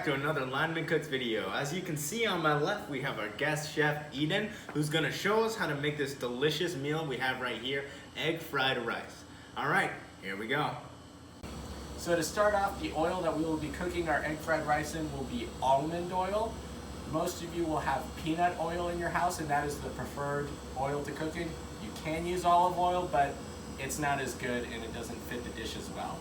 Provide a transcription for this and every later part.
back to another Lineman Cooks video. As you can see on my left, we have our guest chef, Eden, who's gonna show us how to make this delicious meal we have right here, egg fried rice. All right, here we go. So to start off, the oil that we will be cooking our egg fried rice in will be almond oil. Most of you will have peanut oil in your house, and that is the preferred oil to cook in. You can use olive oil, but it's not as good and it doesn't fit the dish as well.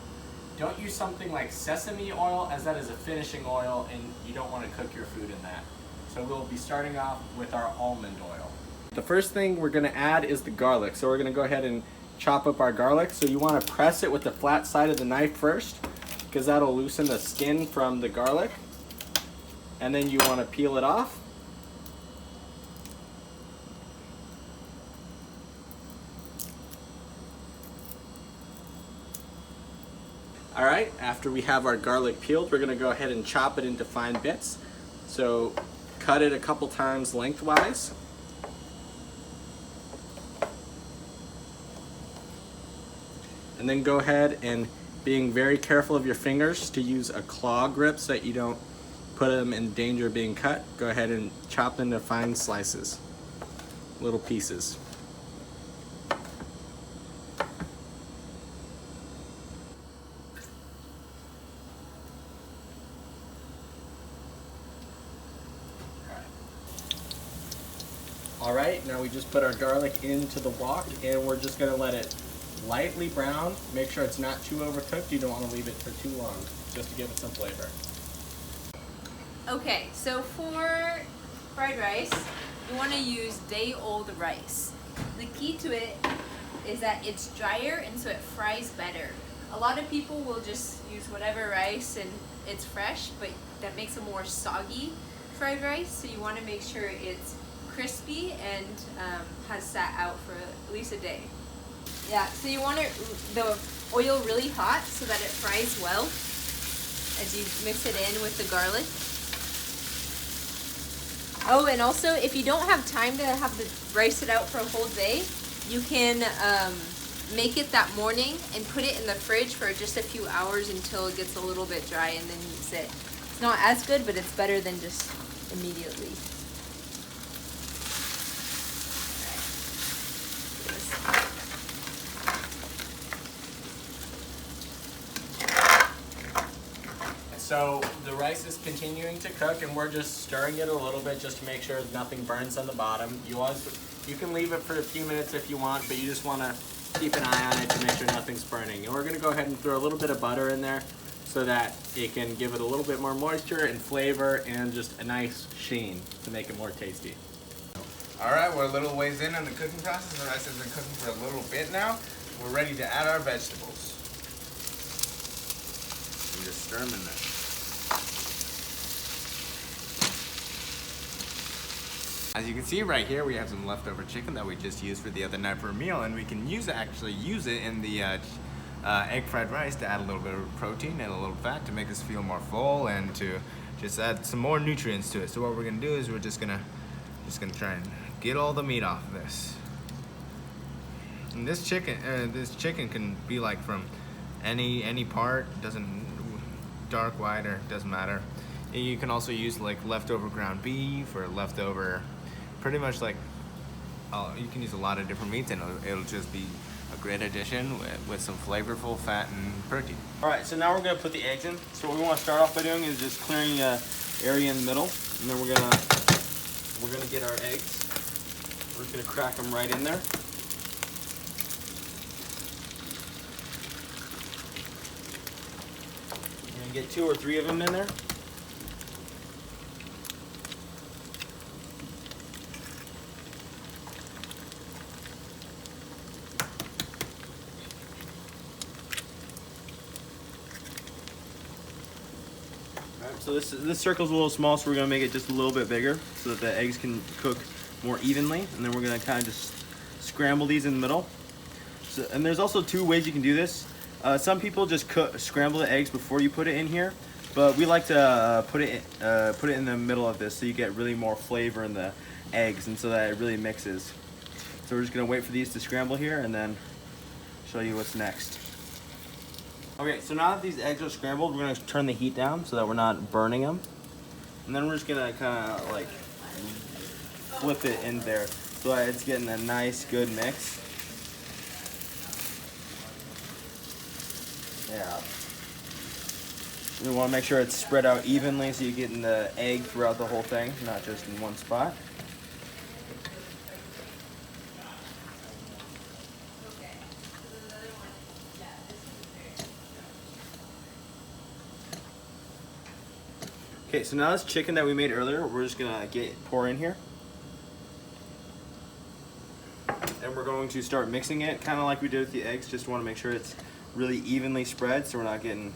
Don't use something like sesame oil, as that is a finishing oil and you don't want to cook your food in that. So we'll be starting off with our almond oil. The first thing we're going to add is the garlic. So we're going to go ahead and chop up our garlic. So you want to press it with the flat side of the knife first, because that'll loosen the skin from the garlic. And then you want to peel it off. All right, after we have our garlic peeled, we're gonna go ahead and chop it into fine bits. So cut it a couple times lengthwise. And then go ahead and, being very careful of your fingers, to use a claw grip so that you don't put them in danger of being cut. Go ahead and chop into fine slices, little pieces. All right, now we just put our garlic into the wok and we're just gonna let it lightly brown. Make sure it's not too overcooked. You don't want to leave it for too long, just to give it some flavor. Okay, so for fried rice, you want to use day-old rice. The key to it is that it's drier and so it fries better. A lot of people will just use whatever rice and it's fresh, but that makes a more soggy fried rice, so you want to make sure it's crispy and has sat out for at least a day. Yeah, so you want the oil really hot so that it fries well as you mix it in with the garlic. Oh, and also if you don't have time to have the rice sit out for a whole day, you can make it that morning and put it in the fridge for just a few hours until it gets a little bit dry and then use it. It's not as good, but it's better than just immediately. So the rice is continuing to cook and we're just stirring it a little bit just to make sure nothing burns on the bottom. You can leave it for a few minutes if you want, but you just want to keep an eye on it to make sure nothing's burning. And we're going to go ahead and throw a little bit of butter in there so that it can give it a little bit more moisture and flavor and just a nice sheen to make it more tasty. All right, we're a little ways in on the cooking process. The rice has been cooking for a little bit now. We're ready to add our vegetables. We just stir them in there. As you can see right here, we have some leftover chicken that we just used for the other night for a meal, and we can actually use it in the egg fried rice to add a little bit of protein and a little fat to make us feel more full and to just add some more nutrients to it. So what we're gonna do is we're just gonna try and get all the meat off of this. And this chicken can be like from any part, dark, white, or doesn't matter. You can also use like leftover ground beef or leftover, pretty much like, you can use a lot of different meats and it'll just be a great addition with some flavorful fat and protein. All right, so now we're gonna put the eggs in. So what we wanna start off by doing is just clearing the area in the middle, and then we're gonna get our eggs. We're just gonna crack them right in there. We're gonna get 2 or 3 of them in there. So this circle's a little small, so we're gonna make it just a little bit bigger so that the eggs can cook more evenly. And then we're gonna kind of just scramble these in the middle. So, and there's also 2 ways you can do this. Some people just scramble the eggs before you put it in here, but we like to put it in the middle of this so you get really more flavor in the eggs and so that it really mixes. So we're just gonna wait for these to scramble here and then show you what's next. Okay, so now that these eggs are scrambled, we're gonna turn the heat down so that we're not burning them. And then we're just gonna kind of like flip it in there so that it's getting a nice, good mix. Yeah. We want to make sure it's spread out evenly so you're getting the egg throughout the whole thing, not just in one spot. Okay, so now this chicken that we made earlier, we're just gonna pour in here. And we're going to start mixing it, kind of like we did with the eggs. Just want to make sure it's really evenly spread so we're not getting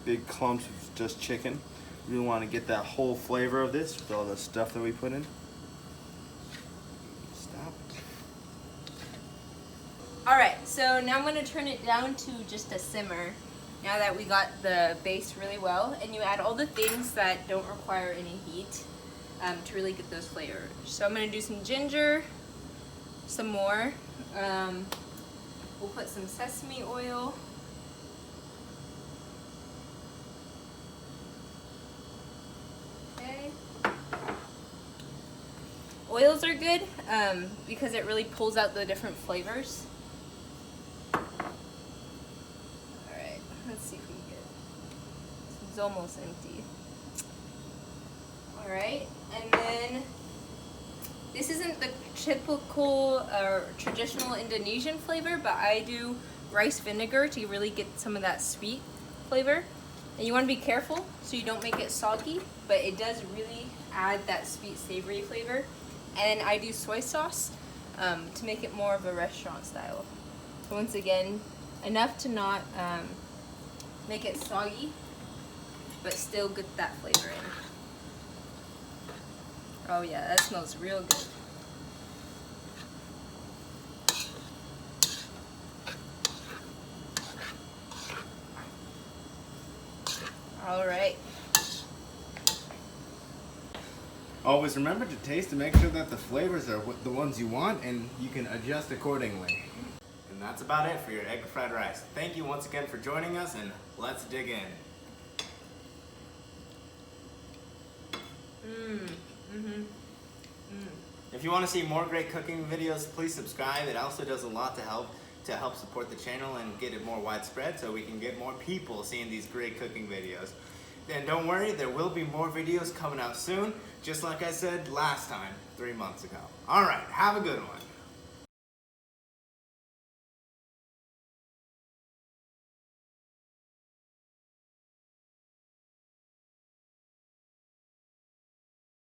big clumps of just chicken. We really want to get that whole flavor of this with all the stuff that we put in. Stop. Alright, so now I'm going to turn it down to just a simmer. Now that we got the base really well, and you add all the things that don't require any heat to really get those flavors. So I'm going to do some ginger, some more. We'll put some sesame oil. Okay. Oils are good because it really pulls out the different flavors. Let's see if we can get it. This is almost empty. Alright, and then this isn't the typical or traditional Indonesian flavor, but I do rice vinegar to really get some of that sweet flavor. And you want to be careful so you don't make it soggy, but it does really add that sweet savory flavor. And I do soy sauce to make it more of a restaurant style. So once again, enough to not make it soggy, but still get that flavor in. Oh yeah, that smells real good. All right. Always remember to taste to make sure that the flavors are the ones you want, and you can adjust accordingly. And that's about it for your egg fried rice. Thank you once again for joining us, and let's dig in. If you want to see more great cooking videos, please subscribe. It also does a lot to help support the channel and get it more widespread so we can get more people seeing these great cooking videos. And don't worry, there will be more videos coming out soon, just like I said last time, 3 months ago. All right, have a good one.